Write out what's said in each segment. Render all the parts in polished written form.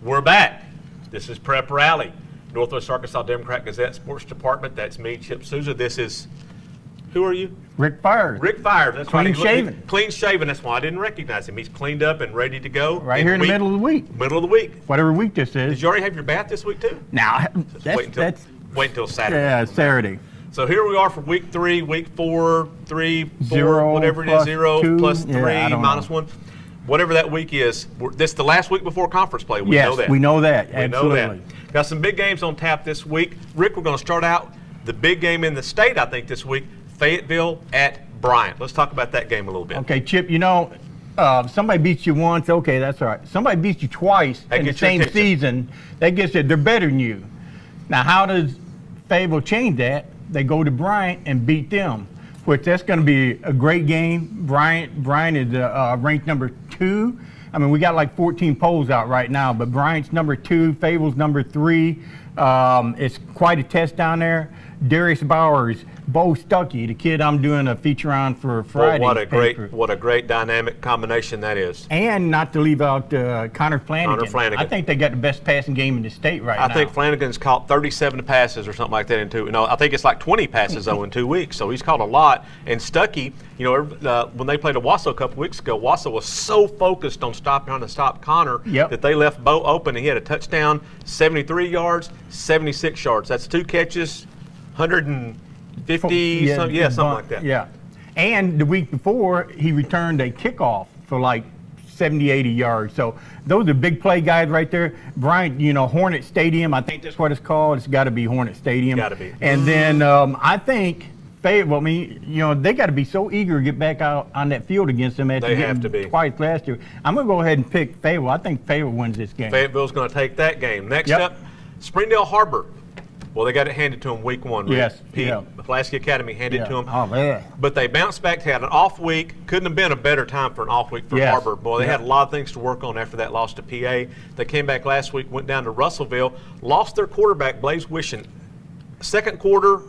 We're back. This is Prep Rally, Northwest Arkansas Democrat-Gazette Sports Department. That's me, Chip Souza. This is, who are you? Rick Fires. Rick Fires. That's right. Clean shaven. Clean shaven. That's why I didn't recognize him. He's cleaned up and ready to go. Right here in the middle of the week. Middle of the week. Whatever week this is. Did you already have your bath this week too? Now, Wait until Saturday. Yeah, Saturday. So here we are for week 3, week 4, 3, 4, Zero whatever it is, 0 2. plus 3, I don't minus know. 1. Whatever that week is, this is the last week before conference play. We Yes, know that. we know that. We Absolutely. know that. Got some big games on tap this week. Rick, we're going to start out the big game in the state, I think, this week, Fayetteville at Bryant. Let's talk about that game a little bit. Okay, Chip, somebody beats you once, okay, that's all right. Somebody beats you twice in the same season, that gets it, they're better than you. Now, how does Fayetteville change that? They go to Bryant and beat them, which that's going to be a great game. Bryant is ranked number 2. I mean, we got like 14 polls out right now, but Bryant's number 2, Fayetteville's number 3. It's quite a test down there. Darius Bowers, Bo Stuckey, the kid I'm doing a feature on for Friday. What a great dynamic combination that is. And not to leave out Connor Flanagan. I think they got the best passing game in the state right now. I think Flanagan's caught 37 passes or something like that in 2. No, I think it's like 20 passes though in 2 weeks. So he's caught a lot. And Stuckey, when they played Owasso a couple weeks ago, Owasso was so focused on trying to stop Connor that they left Bo open. And he had a touchdown, 73 yards, 76 yards. That's 2 catches, 150, something like that. Yeah. And the week before, he returned a kickoff for like 70, 80 yards. So those are big play guys right there. Bryant, Hornet Stadium, I think that's what it's called. It's got to be Hornet Stadium. Got to be. And then I think Fayetteville, they got to be so eager to get back out on that field against them after getting twice last year. I'm going to go ahead and pick Fayetteville. I think Fayetteville wins this game. Fayetteville's going to take that game. Next up, Springdale Har-Ber. Well, they got it handed to them week 1. Rick. Yes. Pulaski Academy handed it to them. Oh, man. But they bounced back, had an off week. Couldn't have been a better time for an off week for Har-Ber. Boy, they had a lot of things to work on after that loss to PA. They came back last week, went down to Russellville, lost their quarterback, Blaze Wishing. Second quarter,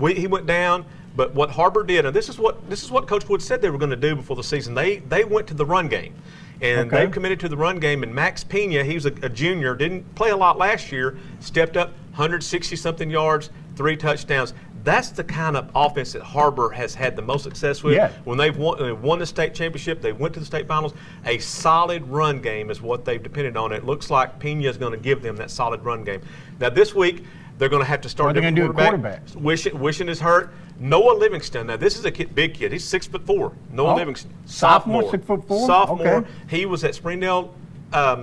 he went down. But what Har-Ber did, and this is what Coach Wood said they were going to do before the season. They went to the run game. And they've committed to the run game. And Max Pena, he was a junior, didn't play a lot last year, stepped up 160-something yards, 3 touchdowns. That's the kind of offense that Har-Ber has had the most success with. Yeah. When they won the state championship, they went to the state finals. A solid run game is what they've depended on. It looks like Pena is going to give them that solid run game. Now this week, they're going to have to start different quarterbacks. Wishing is hurt. Noah Livingston. Now this is a big kid. He's 6'4". Noah Livingston, sophomore. 6'4". Sophomore. Okay. He was at Springdale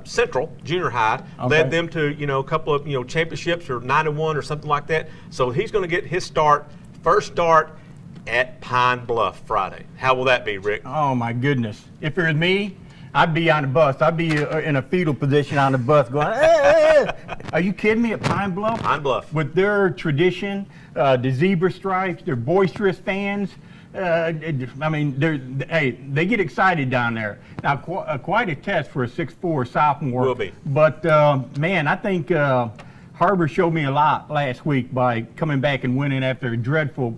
Central Junior High. Led them to a couple of championships or 9-1 or something like that. So he's going to get his first start at Pine Bluff Friday. How will that be, Rick? Oh my goodness! If it was me, I'd be on the bus. I'd be in a fetal position on the bus going, hey. Are you kidding me, at Pine Bluff? Pine Bluff. With their tradition, the zebra stripes, their boisterous fans. They get excited down there. Now, quite a test for a 6'4" sophomore. Will be. But, man, I think Har-Ber showed me a lot last week by coming back and winning after a dreadful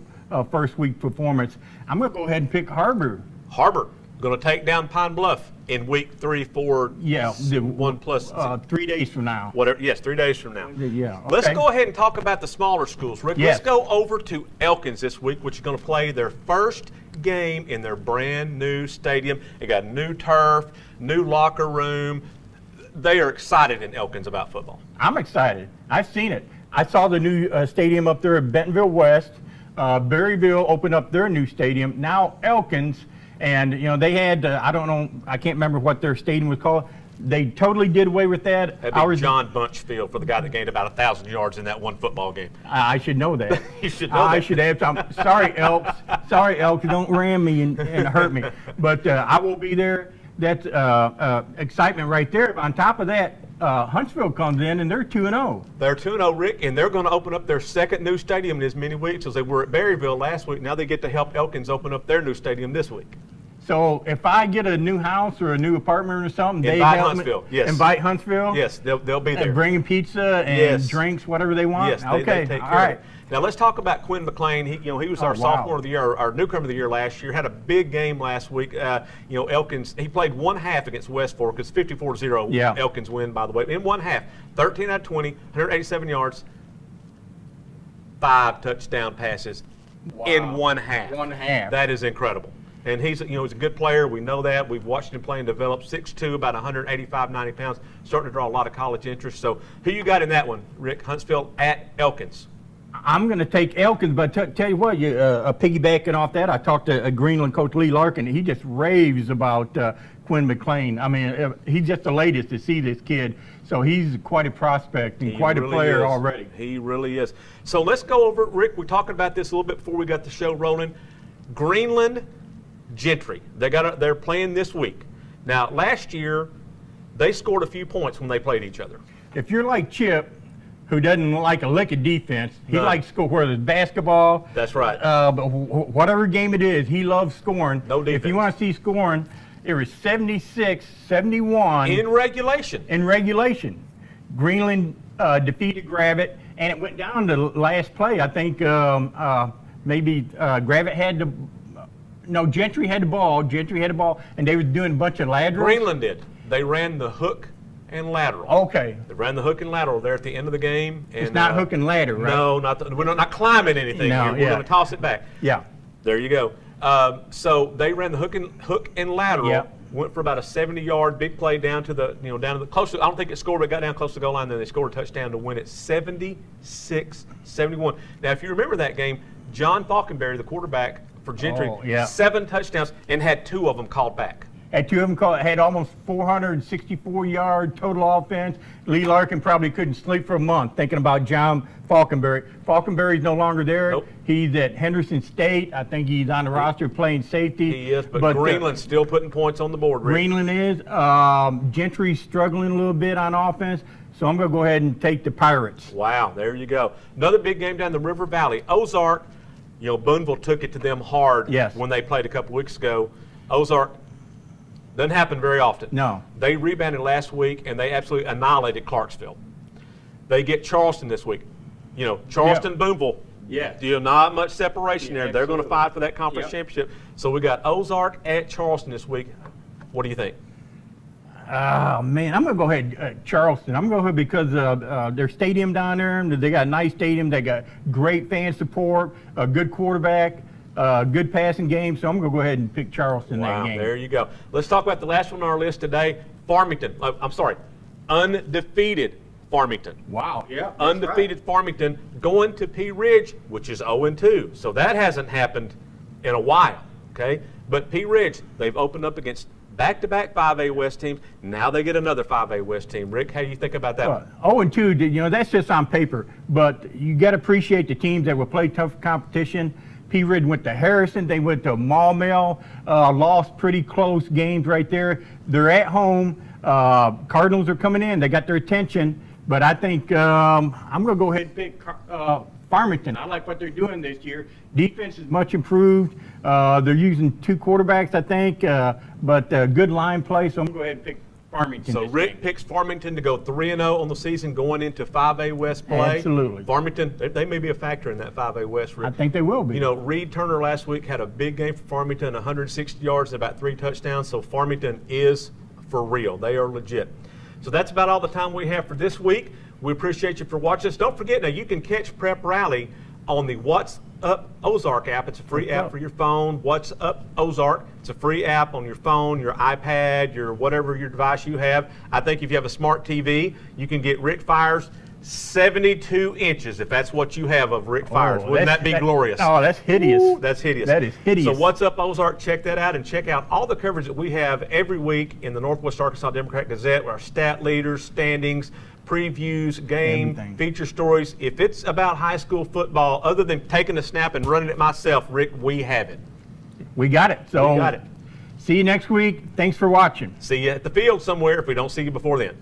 first week performance. I'm going to go ahead and pick Har-Ber. Har-Ber going to take down Pine Bluff in week 3, 4, 1 plus 3 days from now. Whatever. Yes, 3 days from now. Yeah. Okay. Let's go ahead and talk about the smaller schools, Rick. Yes. Let's go over to Elkins this week, which is going to play their first game in their brand new stadium. They got new turf, new locker room. They are excited in Elkins about football. I'm excited. I've seen it. I saw the new stadium up there at Bentonville West. Berryville opened up their new stadium. Now Elkins. And, they had, I can't remember what their stadium was called. They totally did away with that. That'd be John Bunch Field for the guy that gained about 1,000 yards in that one football game. I should know that. You should know that. I should have. Sorry, Elks. Sorry, Elks. Don't ram me and hurt me. But I will be there. That's excitement right there. On top of that, Huntsville comes in, and they're 2-0. They're 2-0, Rick, and they're going to open up their second new stadium in as many weeks as they were at Berryville last week. Now they get to help Elkins open up their new stadium this week. So if I get a new house or a new apartment or something, they Invite help Huntsville. me. Yes. Invite Huntsville. Yes, they'll be there. And bringing pizza and Yes. drinks, whatever they want. Yes, Okay. they take All care right. of it. Now let's talk about Quinn McLean. He was our Oh, wow. sophomore of the year, our newcomer of the year last year. Had a big game last week. Elkins, he played one half against West Fork. It's 54-0. Yeah. Elkins win, by the way. In one half, 13 out of 20, 187 yards, 5 touchdown passes in one half. One half. That is incredible. And he's a good player. We know that. We've watched him play and develop. 6'2", about 185, 90 pounds, starting to draw a lot of college interest. So who you got in that one, Rick? Huntsville at Elkins. I'm going to take Elkins, but tell you what, piggybacking off that, I talked to Greenland coach Lee Larkin. He just raves about Quinn McLean. I mean, he's just the latest to see this kid. So he's quite a prospect and quite a player already. He really is. So let's go over it, Rick. We're talking about this a little bit before we got the show rolling. Greenland Gentry. They're playing this week. Now, last year, they scored a few points when they played each other. If you're like Chip, who doesn't like a lick of defense, he No. likes to score, whether it's basketball. That's right. But whatever game it is, he loves scoring. No defense. If you want to see scoring, it was 76-71. In regulation. In regulation. Greenland defeated Gravett, and it went down to last play. I think maybe Gravett had the Gentry had the ball. And they were doing a bunch of laterals. Greenland did. They ran the hook and lateral. Okay. They ran the hook and lateral there at the end of the game. And, It's not hook and ladder, right? No, we're not climbing anything No, here. We're yeah. going to toss it back. Yeah. There you go. So they ran the hook and lateral. Yeah. Went for about a 70-yard big play down to the close to, I don't think it scored, but it got down close to the goal line. Then they scored a touchdown to win it 76-71. Now, if you remember that game, John Falkenberry, the quarterback for Gentry, 7 touchdowns and had 2 of them called back. Had 2 of them had almost 464-yard total offense. Lee Larkin probably couldn't sleep for a month thinking about John Falkenberry. Falkenberry's no longer there. Nope. He's at Henderson State. I think he's on the roster playing safety. He is, but Greenland's still putting points on the board, Rick. Greenland is. Gentry's struggling a little bit on offense, so I'm going to go ahead and take the Pirates. Wow, there you go. Another big game down the River Valley. Ozark, Boonville took it to them hard when they played a couple weeks ago. Ozark, doesn't happen very often. No. They rebounded last week, and they absolutely annihilated Clarksville. They get Charleston this week. Charleston, Boonville. Yeah. Not much separation there. They're going to fight for that conference Yep. championship. So we got Ozark at Charleston this week. What do you think? Oh, man, I'm going to go ahead Charleston. I'm going to go ahead because their stadium down there, they got a nice stadium. They got great fan support, a good quarterback. Good passing game, so I'm going to go ahead and pick Charleston that game. There you go. Let's talk about the last one on our list today, Farmington. Undefeated Farmington. Wow. Yeah. Undefeated Farmington going to Pea Ridge, which is 0-2. So that hasn't happened in a while, okay? But Pea Ridge, they've opened up against back-to-back 5A West teams. Now they get another 5A West team. Rick, how do you think about that one? 0-2, that's just on paper. But you got to appreciate the teams that will play tough competition. Pea Ridge went to Harrison. They went to Maumelle. Lost pretty close games right there. They're at home. Cardinals are coming in. They got their attention. But I think I'm going to go ahead and pick Farmington. I like what they're doing this year. Defense is much improved. They're using 2 quarterbacks, I think, but good line play. So I'm going to go ahead and pick Farmington. So Rick picks Farmington to go 3-0 on the season going into 5A West play. Absolutely. Farmington, they may be a factor in that 5A West, Rick. I think they will be. Reed Turner last week had a big game for Farmington, 160 yards and about 3 touchdowns. So Farmington is for real. They are legit. So that's about all the time we have for this week. We appreciate you for watching us. Don't forget, now you can catch Prep Rally on the What's Up Ozark app. It's a free app for your phone. What's Up Ozark. It's a free app on your phone, your iPad, your whatever your device you have. I think if you have a smart TV, you can get Rick Fires 72 inches, if that's what you have of Rick Fires. Wouldn't that be glorious? Oh, that's hideous. Ooh, that's hideous. That is hideous. So What's Up Ozark, check that out, and check out all the coverage that we have every week in the Northwest Arkansas Democrat-Gazette, our stat leaders, standings, previews, game, feature stories. If it's about high school football, other than taking a snap and running it myself, Rick, we have it. We got it. So we got it. See you next week. Thanks for watching. See you at the field somewhere if we don't see you before then.